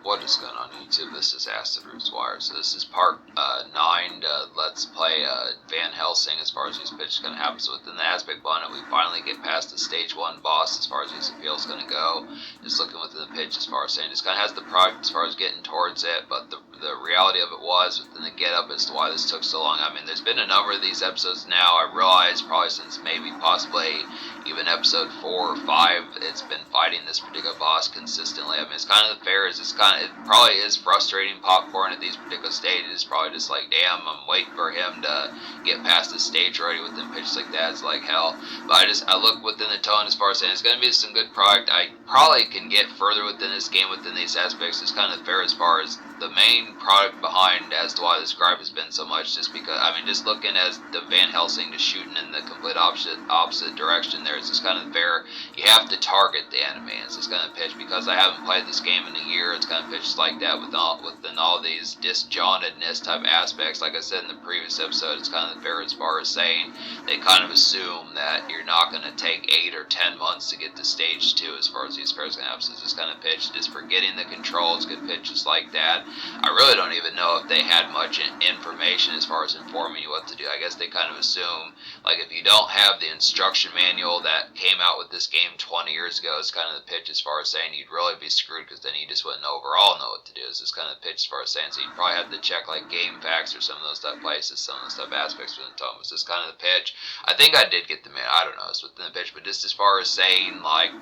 What is going on YouTube? This is Acid Roots Wire. So this is part 9 to Let's Play Van Helsing as far as these pitches going to happen. So within the aspect button, we finally get past the stage 1 boss as far as these appeals going to go. Just looking within the pitch as far as saying, just kind of has the product as far as getting towards it, but the reality of it was within the get up as to why this took so long. I mean, there's been a number of these episodes now. I realize probably since maybe possibly even episode 4 or 5, it's been fighting this particular boss consistently. I mean, it's kind of the fair. It probably is frustrating popcorn at these particular stages. Probably just like, damn, I'm waiting for him to get past the stage already within pitches like that. It's like hell. But I look within the tone as far as saying it's going to be some good product. I probably can get further within this game within these aspects. It's kind of fair as far as the main product behind as to why this gripe has been so much, just because, I mean, just looking as the Van Helsing just shooting in the complete opposite direction there, it's just kind of fair. You have to target the enemy. It's just kind of pitch, because I haven't played this game in a year, it's kind of pitched like that within all these disjointedness type aspects. Like I said in the previous episode, it's kind of fair as far as saying they kind of assume that you're not going to take 8 or 10 months to get to stage 2 as far as these pairs going to happen. So it's just kind of pitch, just forgetting the controls, good pitches like that. I really don't even know if they had much information as far as informing you what to do. I guess they kind of assume, like, if you don't have the instruction manual that came out with this game 20 years ago, it's kind of the pitch as far as saying you'd really be screwed, because then you just wouldn't overall know what to do. It's just kind of the pitch as far as saying, so you'd probably have to check like Game Facts or some of those type places, some of those type aspects within the tome. It's just kind of the pitch. I think I did get the man. I don't know. It's within the pitch, but just as far as saying like.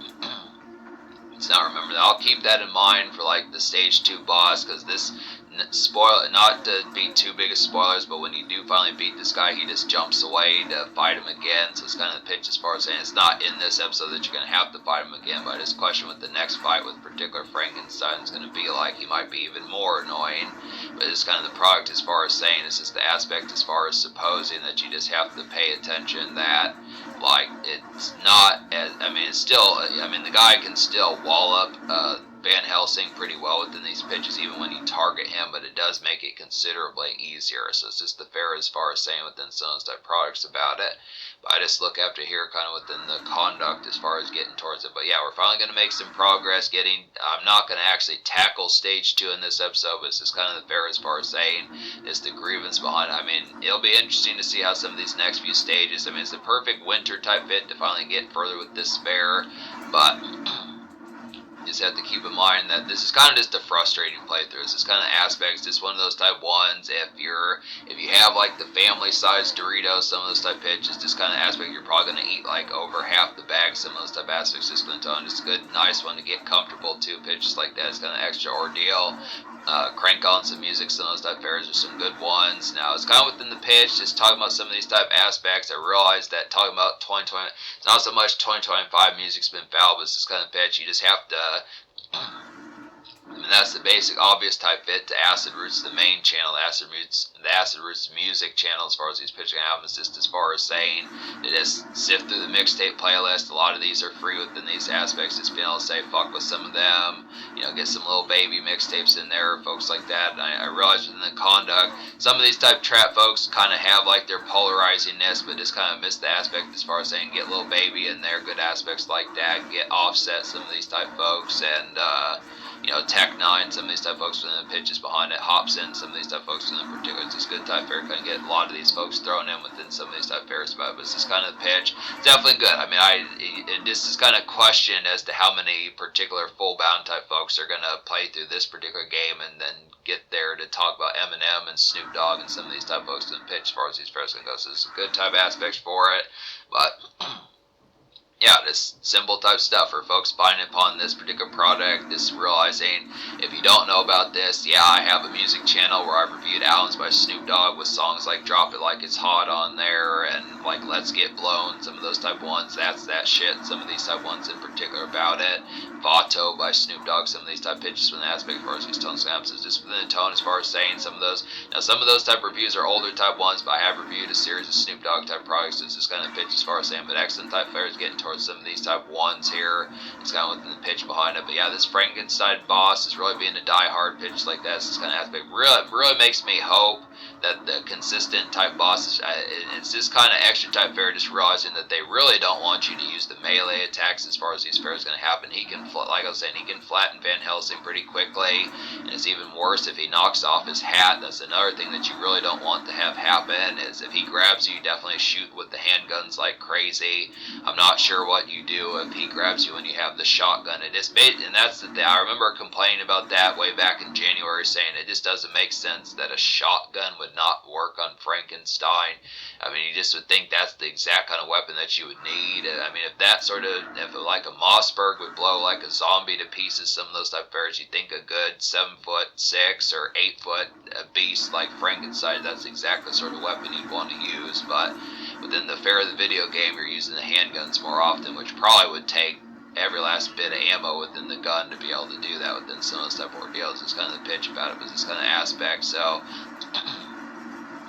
Let's not remember that. I'll keep that in mind for like the stage 2 boss, because this not to be too big of spoilers, but when you do finally beat this guy, he just jumps away to fight him again. So it's kind of the pitch as far as saying it's not in this episode that you're going to have to fight him again, but I just question what the next fight with particular Frankenstein is going to be like. He might be even more annoying, but it's kind of the product as far as saying it's just the aspect as far as supposing that you just have to pay attention that, like, it's not as, I mean, it's still, I mean, the guy can still wall up Van Helsing pretty well within these pitches, even when you target him, but it does make it considerably easier. So it's just the fair as far as saying within some of those type products about it. But I just look after here kind of within the conduct as far as getting towards it. But yeah, we're finally going to make some progress I'm not going to actually tackle stage 2 in this episode, but it's just kind of the fair as far as saying it's the grievance behind it. I mean, it'll be interesting to see how some of these next few stages, I mean, it's the perfect winter type fit to finally get further with this fair, but just have to keep in mind that this is kind of just a frustrating playthrough. It's just kind of aspects, just one of those type ones. If you have like the family size Doritos, some of those type pitches, just kind of aspect, you're probably going to eat like over half the bag. Some of those type aspects, just going to tell, just a good, nice one to get comfortable too. Pitches like that is kind of extra ordeal. Crank on some music, some of those type fairs are some good ones. Now, it's kind of within the pitch, just talking about some of these type aspects. I realized that talking about 2020, it's not so much 2025 music's been foul, but it's just kind of pitch. You just have to, I mean, that's the basic, obvious type fit to Acid Roots, the main channel, the Acid Roots music channel, as far as these pitching albums, just as far as saying, to just sift through the mixtape playlist. A lot of these are free within these aspects, just being able to say, fuck with some of them, you know, get some little baby mixtapes in there, folks like that. And I realize within the conduct, some of these type trap folks kind of have like their polarizingness, but just kind of miss the aspect as far as saying, get little baby in there, good aspects like that, get Offset, some of these type folks, and, you know, Tech 9, some of these type folks within the pitches behind it, Hobson, some of these type folks within particular. It's just good type fair. Kind of get a lot of these folks thrown in within some of these type fairs, but it's just kind of the pitch. It's definitely good. I mean, it just is kind of questioned as to how many particular full bound type folks are going to play through this particular game and then get there to talk about Eminem and Snoop Dogg and some of these type folks in the pitch as far as these fairs can go. So it's a good type aspects for it, but yeah, this simple type stuff for folks buying upon this particular product, just realizing, if you don't know about this, yeah, I have a music channel where I've reviewed albums by Snoop Dogg with songs like Drop It Like It's Hot on there, and like Let's Get Blown, some of those type ones, that's that shit, some of these type ones in particular about it. Vato by Snoop Dogg, some of these type pitches from the aspect as far as these tone snaps, is just within the tone as far as saying some of those. Now, some of those type reviews are older type ones, but I have reviewed a series of Snoop Dogg type products, it's just kind of pitch as far as saying, but excellent type players getting towards far as some of these type ones here. It's kind of within the pitch behind it. But yeah, this Frankenstein boss is really being a die-hard pitch like that. This kind of aspect really makes me hope that the consistent type bosses, it's just kind of extra type fair, just realizing that they really don't want you to use the melee attacks as far as these fairs going to happen. He can, like I was saying, he can flatten Van Helsing pretty quickly, and it's even worse if he knocks off his hat. That's another thing that you really don't want to have happen, is if he grabs you, definitely shoot with the handguns like crazy. I'm not sure what you do if he grabs you when you have the shotgun. And that's the thing. I remember complaining about that way back in January, saying it just doesn't make sense that a shotgun would not work on Frankenstein. I mean, you just would think that's the exact kind of weapon that you would need. I mean, if like a Mossberg would blow like a zombie to pieces, some of those type of bears, you'd think a good 7'6" or 8-foot beast like Frankenstein, that's exactly the sort of weapon you'd want to use. But within the fair of the video game, you're using the handguns more often, which probably would take every last bit of ammo within the gun to be able to do that within some of those type of ordeals. It's kind of the pitch about it, but this kind of aspect. So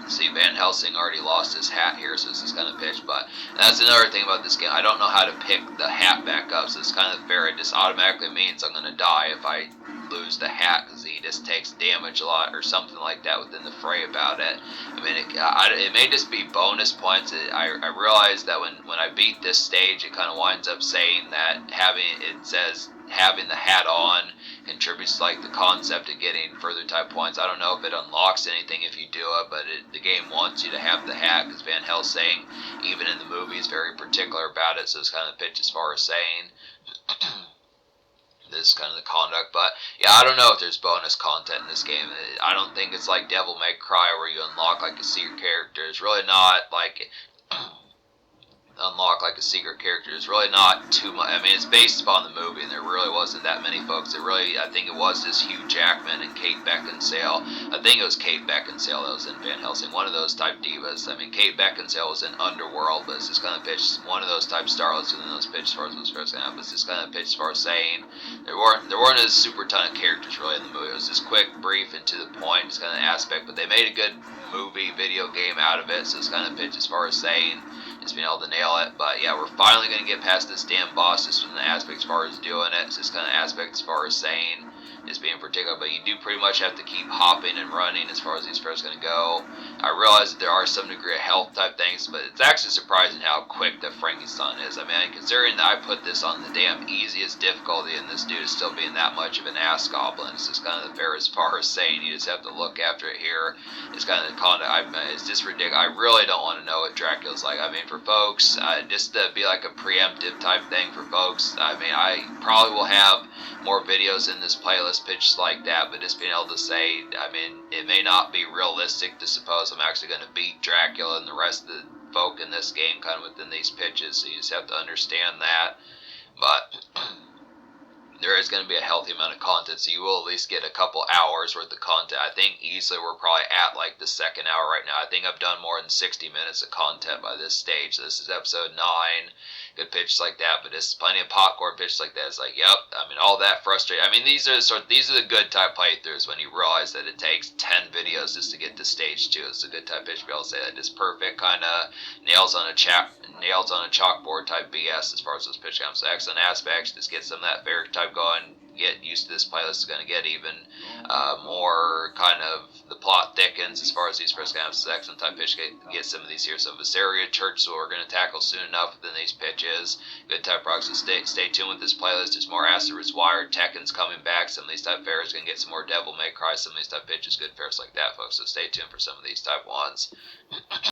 see, Van Helsing already lost his hat here, so this is kind of pitch. But that's another thing about this game. I don't know how to pick the hat back up, so it's kind of fair. It just automatically means I'm going to die if I lose the hat, because he just takes damage a lot or something like that within the fray about it. I mean, it may just be bonus points. I realized that when I beat this stage, it kind of winds up saying that having the hat on contributes to like the concept of getting further type points. I don't know if it unlocks anything if you do it, but the game wants you to have the hat, because Van Helsing, even in the movie, is very particular about it. So it's kind of the pitch as far as saying this is kind of the conduct. But yeah, I don't know if there's bonus content in this game. I don't think it's like Devil May Cry where you unlock like a secret character. It's really not like unlock like a secret character. It's really not too much. I mean, it's based upon the movie, and there really wasn't that many folks. I think it was just Hugh Jackman and Kate Beckinsale. I think it was Kate Beckinsale that was in Van Helsing, one of those type divas. I mean, Kate Beckinsale was in Underworld, but it's just kind of pitched one of those type starlets within those pitch as far as those first kind of. It's just kind of pitched as far as saying there weren't a super ton of characters really in the movie. It was just quick, brief, and to the point, just kind of aspect. But they made a good movie, video game out of it, so it's kind of pitched as far as saying just being able to nail it. But yeah, we're finally going to get past this damn boss, just from the aspect as far as doing it. It's just kind of aspect as far as saying just being particular, but you do pretty much have to keep hopping and running as far as these fairs going to go. I realize that there are some degree of health type things, but it's actually surprising how quick the Frankenstein is. I mean, considering that I put this on the damn easiest difficulty, and this dude is still being that much of an ass goblin, it's just kind of the fair as far as saying you just have to look after it here. It's kind of the conduct. It's just ridiculous. I really don't want to know what Dracula's like. I mean, for folks, just to be like a preemptive type thing for folks, I mean, I probably will have more videos in this playlist pitched like that, but just being able to say, I mean, it may not be realistic to suppose I'm actually going to beat Dracula and the rest of the folk in this game kind of within these pitches, so you just have to understand that. But there is going to be a healthy amount of content, so you will at least get a couple hours worth of content. I think easily we're probably at like the second hour right now. I think I've done more than 60 minutes of content by this stage. So this is episode 9. Good pitch like that, but it's plenty of popcorn pitch like that. It's like, yep, I mean, all that frustrating. I mean, these are the good type playthroughs when you realize that it takes 10 videos just to get to stage 2. It's a good type pitch to be able to say that. Just perfect kind of nails on a chalkboard type BS as far as those pitch comes. So excellent aspects. Just get some of that fair type going. Get used to this playlist. Is going to get even more kind of, the plot thickens as far as these first kind of excellent type pitch. Get some of these here. So Visaria Church, so we're going to tackle soon enough within these pitches. Good type products. So stay tuned with this playlist. There's more Asteroids Wired. Tekken's coming back. Some of these type fairs going to get some more Devil May Cry. Some of these type pitches. Good fairs like that, folks. So stay tuned for some of these type ones.